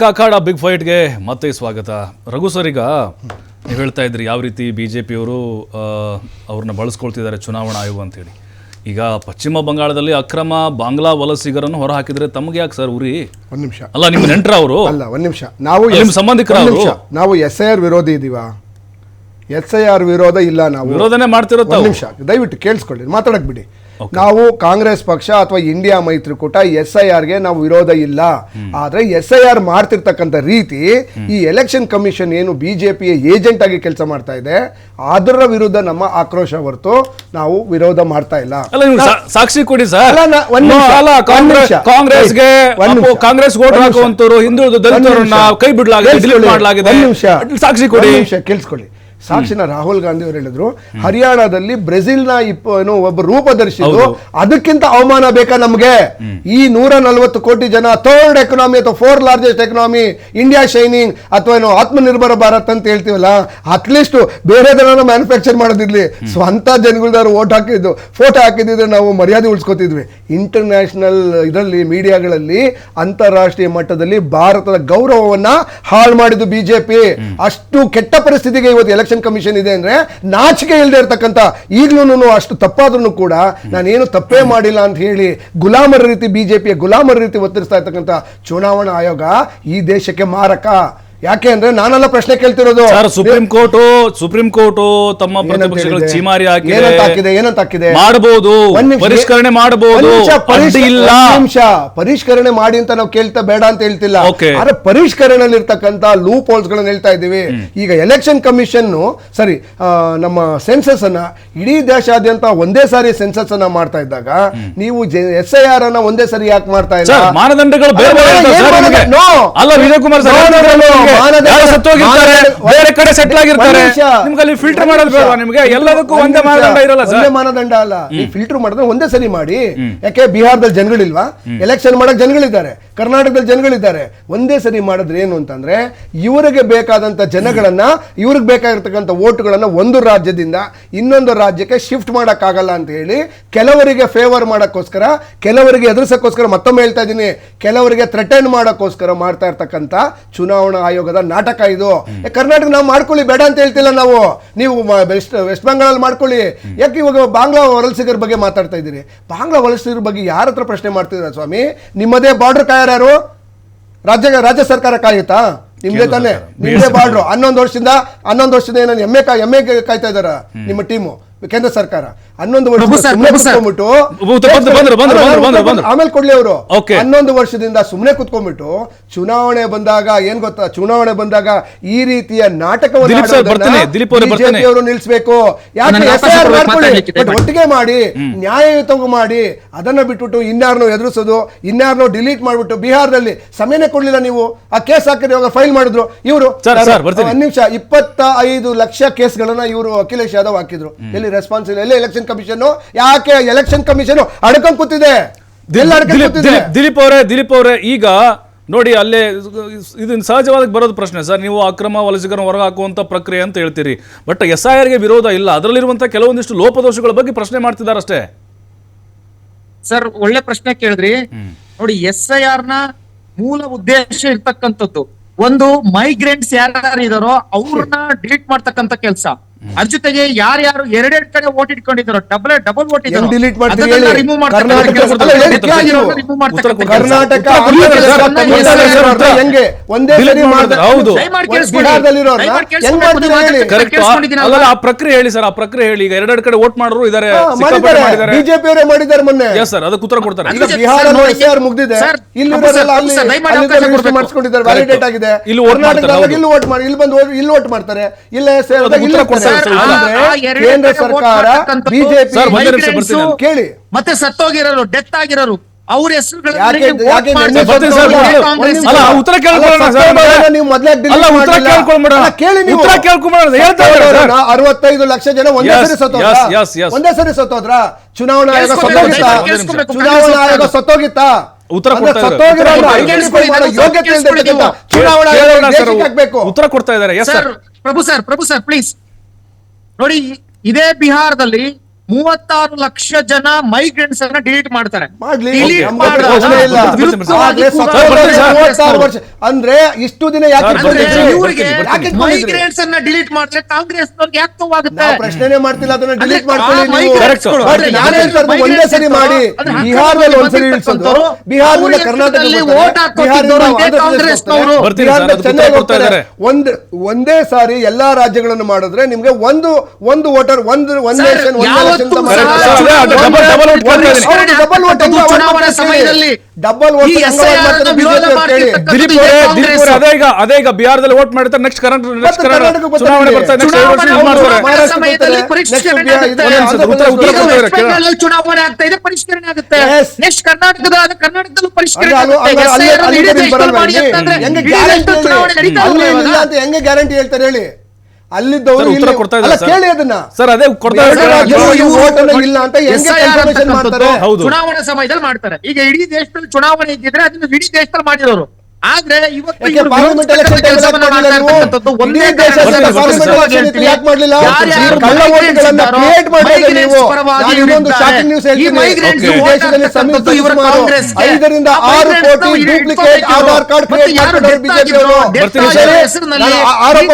ಕಾಕಾಡ big ಫೈಟ್ಗೆ ಮತ್ತೆ ಸ್ವಾಗತ. Raghu sir, ಈಗ ನೀವು ಹೇಳ್ತಾ ಇದ್ರಿ ಯಾವ ರೀತಿ ಬಿಜೆಪಿಯವರು ಅವ್ರನ್ನ ಬಳಸ್ಕೊಳ್ತಿದ್ದಾರೆ ಚುನಾವಣಾ ಆಯೋಗ ಅಂತೇಳಿ. ಈಗ ಪಶ್ಚಿಮ ಬಂಗಾಳದಲ್ಲಿ ಅಕ್ರಮ ಬಾಂಗ್ಲಾ ವಲಸಿಗರನ್ನು ಹೊರ ಹಾಕಿದ್ರೆ ತಮ್ಗೆ ಯಾಕೆ ಸರ್ ಉರಿ? ಒಂದ್ ನಿಮಿಷ. ಅಲ್ಲ, ನಿಮ್ಮ ನೆಂಟ್ರ ಅವರು? ಅಲ್ಲ, ಒಂದ್ ನಿಮಿಷ. ನಾವು ನಿಮ್ಮ ಸಂಬಂಧಿಕರ ಅವರು? ನಾವು SIR ವಿರೋಧಿ ಇದೀವಾ? SIR ವಿರೋಧ ಇಲ್ಲ. ನಾವು ವಿರೋಧನೆ ಮಾಡ್ತಿರೋದು. ಒಂದ್ ನಿಮಿಷ ದಯವಿಟ್ಟು ಕೇಳಿಸ್ಕೊಳ್ಳಿ, ಮಾತಾಡಕ್ ಬಿಡಿ. ನಾವು ಕಾಂಗ್ರೆಸ್ ಪಕ್ಷ ಅಥವಾ ಇಂಡಿಯಾ ಮೈತ್ರಿಕೂಟ SIRಗೆ ನಾವು ವಿರೋಧ ಇಲ್ಲ. ಆದ್ರೆ SIR ಮಾಡ್ತಿರ್ತಕ್ಕಂಥ ರೀತಿ, ಈ ಎಲೆಕ್ಷನ್ ಕಮಿಷನ್ ಏನು ಬಿಜೆಪಿಯ ಏಜೆಂಟ್ ಆಗಿ ಕೆಲಸ ಮಾಡ್ತಾ ಇದೆ, ಅದರ ವಿರುದ್ಧ ನಮ್ಮ ಆಕ್ರೋಶ ಹೊರತು ನಾವು ವಿರೋಧ ಮಾಡ್ತಾ ಇಲ್ಲ. ಸಾಕ್ಷಿ ಕೊಡಿ ಸರ್. ಕಾಂಗ್ರೆಸ್ ವೋಟ್ ಹಾಕುವಂತವರು ಹಿಂದುಳಿದ ದಲಿತರನ್ನ ಕೈ ಬಿಡಲಾಗಿದೆ. ಸಾಕ್ಷಿ ಕೊಡಿ. ಕೇಳಿಸ್ಕೊಳ್ಳಿ. ಸಾಕ್ಷಿನ ರಾಹುಲ್ ಗಾಂಧಿ ಅವರು ಹೇಳಿದ್ರು, ಹರಿಯಾಣದಲ್ಲಿ ಬ್ರೆಜಿಲ್ನ ಒಬ್ಬ ರೂಪದರ್ಶಿಗಳು, ಅದಕ್ಕಿಂತ ಅವಮಾನ ಬೇಕಾ ನಮ್ಗೆ? ಈ 140 ಕೋಟಿ ಜನ, ಥರ್ಡ್ ಎಕನಾಮಿ ಅಥವಾ 4th largest economy, India shining ಅಥವಾ ಆತ್ಮನಿರ್ಭರ ಭಾರತ್ ಅಂತ ಹೇಳ್ತೀವಲ್ಲ, ಅಟ್ಲೀಸ್ಟ್ ಬೇರೆದನ್ನ ಮ್ಯಾನುಫ್ಯಾಕ್ಚರ್ ಮಾಡೋದಿರ್ಲಿ, ಸ್ವಂತ ಜನಗಳದಾರು ವೋಟ್ ಹಾಕಿದ್ದು ಫೋಟೋ ಹಾಕಿದ್ರೆ ನಾವು ಮರ್ಯಾದೆ ಉಳಿಸ್ಕೊತಿದ್ವಿ. ಇಂಟರ್ನ್ಯಾಷನಲ್ ಇದರಲ್ಲಿ ಮೀಡಿಯಾಗಳಲ್ಲಿ ಅಂತಾರಾಷ್ಟ್ರೀಯ ಮಟ್ಟದಲ್ಲಿ ಭಾರತದ ಗೌರವವನ್ನ ಹಾಳು ಮಾಡಿದ್ದು ಬಿಜೆಪಿ. ಅಷ್ಟು ಕೆಟ್ಟ ಪರಿಸ್ಥಿತಿಗೆ ಇವತ್ತು ಎಲೆಕ್ಷನ್ ಕಮಿಷನ್ ಇದೆ ಅಂದ್ರೆ ನಾಚಿಕೆ ಇಲ್ಲದೆ ಇರತಕ್ಕಂತ, ಈಗಲೂ ಅಷ್ಟು ತಪ್ಪಾದ್ರೂ ಕೂಡ ನಾನೇನು ತಪ್ಪೇ ಮಾಡಿಲ್ಲ ಅಂತ ಹೇಳಿ ಗುಲಾಮರ ರೀತಿ ಬಿಜೆಪಿಯ ಗುಲಾಮರ ರೀತಿ ಒತ್ತರಿಸ್ತಾ ಇರ್ತಕ್ಕಂಥ ಚುನಾವಣಾ ಆಯೋಗ ಈ ದೇಶಕ್ಕೆ ಮಾರಕ. ಯಾಕೆ ಅಂದ್ರೆ ನಾನೆಲ್ಲ ಪ್ರಶ್ನೆ ಕೇಳ್ತಿರೋದು. ಸುಪ್ರೀಂ ಕೋರ್ಟ್ ತಮ್ಮ ಪ್ರತಿಪಕ್ಷಗಳಿಗೆ ಚೀಮಾರಿ ಏನಂತಾಕಿದೆ? ಮಾಡಬಹುದು, ಪರಿಷ್ಕರಣೆ ಮಾಡಬಹುದು. ಪರಿಷ್ಕರಣೆ ಮಾಡಿ ಅಂತ ನಾವು ಕೇಳ್ತಾ ಬೇಡ ಅಂತ ಹೇಳ್ತಿಲ್ಲ. ಆದ್ರೆ ಪರಿಷ್ಕರಣೆಯಲ್ಲಿ ಇರ್ತಕ್ಕಂಥ ಲೂಪ್ ಹೋಲ್ಸ್ ಗಳನ್ನ ಹೇಳ್ತಾ ಇದ್ದೀವಿ. ಈಗ ಎಲೆಕ್ಷನ್ ಕಮಿಷನ್ ಸರಿ, ನಮ್ಮ ಸೆನ್ಸಸ್ ಅನ್ನ ಇಡೀ ದೇಶಾದ್ಯಂತ ಒಂದೇ ಸಾರಿ ಸೆನ್ಸಸ್ ಅನ್ನ ಮಾಡ್ತಾ ಇದ್ದಾಗ ನೀವು SIR ಅನ್ನ ಒಂದೇ ಸರಿ ಯಾಕೆ ಮಾಡ್ತಾ ಇಲ್ಲ? ಮಾನದಂಡಗಳು ವಿಜಯ್ ಕುಮಾರ್ ಸರ್ ಬೇರೆ ಕಡೆ ಸೆಟ್ಲ್ ಆಗಿರ್ತಾರೆ. ನಿಮ್ಗೆ ಫಿಲ್ಟರ್ ಮಾಡೋದು ಬೇಡ? ನಿಮ್ಗೆ ಎಲ್ಲದಕ್ಕೂ ಒಂದೇ ಮಾನದಂಡ ಇರಲ್ಲ ಸರ್. ಮಾನದಂಡ ಅಲ್ಲ, ಫಿಲ್ಟರ್ ಮಾಡಿದ್ರೆ ಒಂದೇ ಸರಿ ಮಾಡಿ. ಯಾಕೆ ಬಿಹಾರದಲ್ಲಿ ಜನಗಳಿಲ್ವಾ? ಎಲೆಕ್ಷನ್ ಮಾಡಕ್ ಜನಗಳಿದ್ದಾರೆ, ಕರ್ನಾಟಕದಲ್ಲಿ ಜನಗಳಿದ್ದಾರೆ. ಒಂದೇ ಸರಿ ಮಾಡಿದ್ರೆ ಏನು ಅಂತಂದ್ರೆ, ಇವರಿಗೆ ಬೇಕಾದಂತ ಜನಗಳನ್ನ, ಇವ್ರಿಗೆ ಬೇಕಾಗಿರ್ತಕ್ಕಂಥ ವೋಟ್ಗಳನ್ನ ಒಂದು ರಾಜ್ಯದಿಂದ ಇನ್ನೊಂದು ರಾಜ್ಯಕ್ಕೆ ಶಿಫ್ಟ್ ಮಾಡಕ್ ಆಗಲ್ಲ ಅಂತ ಹೇಳಿ ಕೆಲವರಿಗೆ ಫೇವರ್ ಮಾಡಕ್ಕೋಸ್ಕರ, ಕೆಲವರಿಗೆ ಎದುರಿಸಕ್ಕೋಸ್ಕರ, ಮತ್ತೊಮ್ಮೆ ಹೇಳ್ತಾ ಇದ್ದೀನಿ, ಕೆಲವರಿಗೆ ಥ್ರೆಟನ್ ಮಾಡಕ್ಕೋಸ್ಕರ ಮಾಡ್ತಾ ಇರ್ತಕ್ಕಂಥ ಚುನಾವಣಾ ಆಯೋಗದ ನಾಟಕ ಇದು. ಕರ್ನಾಟಕ ನಾವು ಮಾಡ್ಕೊಳ್ಳಿ, ಬೇಡ ಅಂತ ಹೇಳ್ತಿಲ್ಲ ನಾವು. ನೀವು ವೆಸ್ಟ್ ಬೆಂಗಾಳಲ್ಲಿ ಮಾಡ್ಕೊಳ್ಳಿ. ಯಾಕೆ ಇವಾಗ ಬಾಂಗ್ಲಾ ವಲಸಿಗರ ಬಗ್ಗೆ ಮಾತಾಡ್ತಾ ಇದ್ದೀರಿ? ಬಾಂಗ್ಲಾ ವಲಸಿಗರ ಬಗ್ಗೆ ಯಾರ ಹತ್ರ ಪ್ರಶ್ನೆ ಮಾಡ್ತಿದ್ದೀರಾ ಸ್ವಾಮಿ? ನಿಮ್ಮದೇ ಬಾರ್ಡರ್ ಕಾಯಾರು? ರಾಜ್ಯ ಸರ್ಕಾರ ಕಾಯುತ್ತಾ? ನಿಮ್ದೇ ತಾನೆ, ನಿಮ್ದೇ ಬಾರ್ಡ್ರು. 11 ವರ್ಷದಿಂದ ಏನೋ ಎಮ್ಮೆ ಕಾಯ್ತಾ ಇದಾರ ನಿಮ್ಮ ಟೀಮು, ಕೇಂದ್ರ ಸರ್ಕಾರ. 11 ವರ್ಷ ಆಮೇಲೆ ಕೊಡ್ಲಿ ಅವರು. 11 ವರ್ಷದಿಂದ ಸುಮ್ಮನೆ ಕುತ್ಕೊಂಡ್ಬಿಟ್ಟು ಚುನಾವಣೆ ಬಂದಾಗ ಏನ್ ಗೊತ್ತಾ, ಚುನಾವಣೆ ಬಂದಾಗ ಈ ರೀತಿಯ ನಾಟಕವನ್ನು ಅವರು ನಿಲ್ಸ್ಬೇಕು. ಯಾಕೆ ಒಟ್ಟಿಗೆ ಮಾಡಿ, ನ್ಯಾಯಯುತವಾಗಿ ಮಾಡಿ, ಅದನ್ನ ಬಿಟ್ಬಿಟ್ಟು ಇನ್ಯಾರನ್ನೋ ಎದುರಿಸೋದು, ಇನ್ಯಾರನ್ನೋ ಡಿಲೀಟ್ ಮಾಡ್ಬಿಟ್ಟು. ಬಿಹಾರದಲ್ಲಿ ಸಮಯನೇ ಕೊಡ್ಲಿಲ್ಲ ನೀವು, ಆ ಕೇಸ್ ಹಾಕಿದ್ರೆ ಇವಾಗ ಫೈಲ್ ಮಾಡಿದ್ರು ಇವರು. 1 ನಿಮಿಷ, 25 ಲಕ್ಷ ಕೇಸ್ಗಳನ್ನ ಇವರು ಅಖಿಲೇಶ್ ಯಾದವ್ ಹಾಕಿದ್ರು. ಎಲ್ಲಿ ರೆಸ್ಪಾನ್ಸ್ ಇಲ್ಲ? ಎಲ್ಲಿ ಎಲೆಕ್ಷನ್ ಕಮಿಷನ್? ಯಾಕೆ ಎಲೆಕ್ಷನ್ ಕಮಿಷನ್ ಅಡ್ಕೊಂಡ್ ಕೂತಿದೆ? ದಿಲೀಪ್ ಅವರೇ, ಈಗ ನೋಡಿ, ಅಲ್ಲೇ ಇದನ್ನ ಸಹಜವಾಗಿ ಬರೋದು ಪ್ರಶ್ನೆ ಸರ್. ನೀವು ಅಕ್ರಮ ವಲಸಿಗರನ್ನು ಹೊರಗೆ ಹಾಕುವಂತ ಪ್ರಕ್ರಿಯೆ ಅಂತ ಹೇಳ್ತೀರಿ, ಬಟ್ SIRಗೆ ವಿರೋಧ ಇಲ್ಲ. ಅದರಲ್ಲಿರುವಂತಹ ಕೆಲವೊಂದಿಷ್ಟು ಲೋಪದೋಷಗಳ ಬಗ್ಗೆ ಪ್ರಶ್ನೆ ಮಾಡ್ತಿದ್ದಾರೆ ಅಷ್ಟೇ. ಸರ್, ಒಳ್ಳೆ ಪ್ರಶ್ನೆ ಕೇಳಿದ್ರಿ. ನೋಡಿ, SIR ನ ಮೂಲ ಉದ್ದೇಶ ಇರ್ತಕ್ಕಂಥದ್ದು ಒಂದು, ಮೈಗ್ರೆಂಟ್ಸ್ ಯಾರ್ಯಾರು ಇದಾರೋ ಅವ್ರನ್ನ ಡಿಲೀಟ್ ಮಾಡ್ತಕ್ಕಂಥ ಕೆಲಸ. ಅದ್ರ ಜೊತೆಗೆ ಯಾರ್ಯಾರು ಎರಡೆರಡು ಕಡೆ ವೋಟ್ ಇಟ್ಕೊಂಡಿದ್ದಾರೋ, ಡಬಲ್ ವೋಟ್ ರಿಮೂವ್ ಆ ಪ್ರಕ್ರಿಯೆ ಹೇಳಿ ಸರ್. ಆ ಪ್ರಕ್ರಿಯೆ ಹೇಳಿ. ಈಗ ಎರಡೆರಡು ಕಡೆ ವೋಟ್ ಮಾಡೋರು ಇದಾರೆ, ಬಿಜೆಪಿ ಅವರೇ ಮಾಡಿದ್ದಾರೆ ಮೊನ್ನೆ. ಸರ್, ಅದಕ್ಕೆ ಉತ್ತರ ಕೊಡ್ತಾರೆ. ಬಿಹಾರ ಮುಗ್ದಿದೆ, ಇಲ್ಲಿ ಮಾಡಿಸ್ಕೊಂಡಿದ್ದಾರೆ, ವ್ಯಾಲಿಡೇಟ್ ಆಗಿದೆ. ಇಲ್ಲಿ ಕರ್ನಾಟಕದಲ್ಲಿ ಇಲ್ಲಿ ವೋಟ್ ಮಾಡಿ, ಇಲ್ಲಿ ಬಂದು ಇಲ್ಲಿ ವೋಟ್ ಮಾಡ್ತಾರೆ, ಇಲ್ಲ ಕೇಂದ್ರ ಸರ್ಕಾರ ಬಿಜೆಪಿ ಕೇಳಿ. ಮತ್ತೆ ಸತ್ತೋಗಿರೋರು, ಡೆತ್ ಆಗಿರೋರು ಅವ್ರ ಹೆಸರುಗಳು 65 ಲಕ್ಷ ಜನ ಒಂದೇ ಸರಿ ಸತ್ತೋದ್ರ? ಚುನಾವಣಾ ಆಯೋಗ ಸತ್ತೋಗಿತ್ತಾ? ಉತ್ತರ ಕೊಡ್ತಾ ಇದ್ದಾರೆ. ಪ್ರಭು ಸರ್ ಪ್ಲೀಸ್ ನೋಡಿ, ಇದೇ ಬಿಹಾರದಲ್ಲಿ 36 ಲಕ್ಷ ಜನ ಮೈಗ್ರೆಂಟ್ಸ್ ಅನ್ನ ಡಿಲೀಟ್ ಮಾಡ್ತಾರೆ. ಮಾಡ್ಲಿ, Delete ನಮ್ಗೆ ಮಾಡಿದಾಗ ಪ್ರಶ್ನೆ ಇಲ್ಲ. ವಿರುದ್ಧವಾಗಿ ಆದ್ರೆ ಕೂಗಾಡ್ತಾರೆ. ಸತ್ತೋದ್ರೆ ಸರ್, 36 ವರ್ಷ ಅಂದ್ರೆ ಇಷ್ಟು ದಿನ ಯಾಕೆ ಸರ್, ಅಂದ್ರೆ ಇಟ್ಕೊಂಡಿದ್ರಿ? ಇವ್ರಿಗೆ ಯಾಕೆ ಇಟ್ಕೊಂಡಿದ್ರಿ? ಮೈಗ್ರೆಂಟ್ಸ್ ಅನ್ನ ಡಿಲೀಟ್ ಮಾಡಿದ್ರೆ ಕಾಂಗ್ರೆಸ್ನವ್ರಿಗೆ ಯಾಕೆ ನೋವಾಗುತ್ತೆ? ನಾವು ಪ್ರಶ್ನೆನೇ ಮಾಡ್ತಿಲ್ಲ, ಅದನ್ನ ಡಿಲೀಟ್ ಅಂದ್ರೆ ಮಾಡ್ಕೊಳ್ಳಿ ಆ ನೀವು. migrants Correct. ಗಳು, ಬಟ್ ಅಂದ್ರೆ ನಾನು ಯಾರು ಹೇಳ್ತಾ ಇರೋದು ಒಂದೇ ಸರಿ ಮಾಡಿ. ಅಂದ್ರೆ ಬಿಹಾರದಲ್ಲಿ ಒಂದ್ಸರಿ ಬಂದಿರ್ತಕ್ಕಂಥವ್ರು, ಇಳಿಸೋದು, ಬಿಹಾರದಿಂದ ಅವ್ರ ಕರ್ನಾಟಕದಲ್ಲಿ ಎತ್ತರದಲ್ಲಿ vote ಹಾಕೋತಿದ್ದವ್ರು ಇದೇ ಕಾಂಗ್ರೆಸ್ನವರು. ಬರ್ತೀನಿ ಸರ್, ಅದು ಚೆನ್ನೈ ಉತ್ತರ ಕೊಡ್ತಾ ಹೋಗ್ತಾರೆ. ಇದ್ದಾರೆ. ಒಂದೇ ಸಾರಿ ಎಲ್ಲಾ ರಾಜ್ಯಗಳನ್ನು ಮಾಡಿದ್ರೆ ನಿಮ್ಗೆ ಒಂದು ವೋಟರ್ ಒಂದು ಸರ್, ನೇಷನ್ ಒಂದು ಯಾವತ್ತೂ ಎಲೆಕ್ಷನ್ ಸಹ ಡಬಲ್ ವೋಟ್ ಪರಿಷ್ಕರಣೆ ಡಬಲ್ ವೋಟ್ ಆಗ್ತಕ್ಕಂಥದ್ದು ಚುನಾವಣಾ ಸಮಯದಲ್ಲಿ ಡಬಲ್ ವೋಟ್ ಈ SIR ಅನ್ನ ವಿರೋಧ ಮಾಡ್ತಿರ್ತಕ್ಕಂಥದ್ದು ದಿಲೀಪ್ ಇದೇ ಅವರೇ, ಕಾಂಗ್ರೆಸ್. ಅದೇ ಈಗ ಬಿಹಾರದಲ್ಲಿ ವೋಟ್ ಮಾಡ್ತಾರೆ, ನೆಕ್ಸ್ಟ್ ಕರ್ನಾಟಕಕ್ಕೆ ಬರ್ತಾರೆ. ಚುನಾವಣೆ ಬರ್ತಾರೆ, next ಚುನಾವಣೆ ಇದು ಮಾಡ್ತಾರೆ. ಚುನಾವಣಾ ಸಮಯದಲ್ಲಿ ಪರಿಷ್ಕರಣೆ Next ಆಗುತ್ತೆ. ಬಿಹಾರ, ಉತ್ತರ ಈಗ ಕೊಡ್ತಾ ವೆಸ್ಟ್ ಇದ್ದಾರೆ, ಬೆಂಗಾಲ್ ಚುನಾವಣೆ ಆಗ್ತಾ ಇದೆ, ಪರಿಷ್ಕರಣೆ ಆಗುತ್ತೆ. Yes. ನೆಕ್ಸ್ಟ್ ಕರ್ನಾಟಕದಲ್ಲೂ ಪರಿಷ್ಕರಣೆ ಅಲ್ಲ, ಆಗುತ್ತೆ. ಅಲ್ಲಿ SIR ಅಲ್ಲಿ ಇಡೀ ಅಲ್ಲಿ ದೇಶದಲ್ಲಿ ಬರಲ್ಲ ಮಾಡಿ ಇಲ್ಲಿ. ಅಂತಂದ್ರೆ ಹೆಂಗೆ ಇಡೀ ಗ್ಯಾರಂಟಿ ದೇಶದಲ್ಲಿ ಚುನಾವಣೆ ನಡೀತಾ ಅಲ್ಲಿ ಇಲ್ವಾ ಇಲ್ಲ ಇವಾಗ? ಅಂತ ಹೆಂಗೆ ಗ್ಯಾರಂಟಿ ಹೇಳ್ತಾರೆ ಹೇಳಿ? ಅಲ್ಲಿದ್ದವರು ಸರ್, ಉತ್ತರ ಇಲ್ಲಿ- ಕೊಡ್ತಾ ಅಲ್ಲ, ಇದ್ದಾರೆ ಸರ್. ಕೇಳಿ ಅದನ್ನ. ಸರ್, ಅದೇ ಕೊಡ್ತಾ ಬೇರೆ ಇದ್ದಾರೆ. ರಾಜ್ಯಗಳು ಇವ್ರು vote ಅನ್ನ ಇಲ್ಲ ಅಂತ ಹೆಂಗೆ SIR confirmation ಅಂತಕ್ಕಂಥದ್ದು ಮಾಡ್ತಾರೆ? ಹೌದು. ಚುನಾವಣಾ ಸಮಯದಲ್ಲಿ ಮಾಡ್ತಾರೆ. ಈಗ ಇಡೀ ದೇಶದಲ್ಲಿ ಚುನಾವಣೆ ಇದ್ದಿದ್ರೆ ಅದನ್ನ ಇಡೀ ದೇಶದಲ್ಲಿ ಮಾಡಿರೋರು. ಆದ್ರೆ ಇವತ್ತು ಯಾಕೆ ಇವ್ರು ಪಾರ್ಲಿಮೆಂಟ್ ಎಲೆಕ್ಷನ್ ಕೆಲಸವನ್ನ ಮಾಡ್ತಾ ಇರ್ತಕ್ಕಂಥದ್ದು ಒಂದೇ ಕಾರಣ. ಪಾರ್ಲಿಮೆಂಟ್ ಎಲೆಕ್ಷನ್ ಯಾಕೆ ಮಾಡ್ಲಿಲ್ಲ? ಯಾರ್ಯಾರು ಕಳ್ಳ ಓಟ್ಗಳನ್ನ ಕ್ರಿಯೇಟ್ ಮಾಡಿದ್ರೆ ನೀವು. ನಾನು ಇನ್ನೊಂದು ಶಾಕಿಂಗ್ ನ್ಯೂಸ್ ಹೇಳ್ತೀನಿ. ಈ ದೇಶದಲ್ಲಿ ಸಮಿತಿ ಸುಮಾರು 5 ರಿಂದ 6 ಕೋಟಿ ಡೂಪ್ಲಿಕೇಟ್ ಆಧಾರ್ ಕಾರ್ಡ್ ಕ್ರಿಯೇಟ್ ಮಾಡಿದ್ದಾರೆ ಬಿಜೆಪಿ ಅವರು. ಬರ್ತೀನಿ ಸರ್. ನಾನು ಆರೋಪ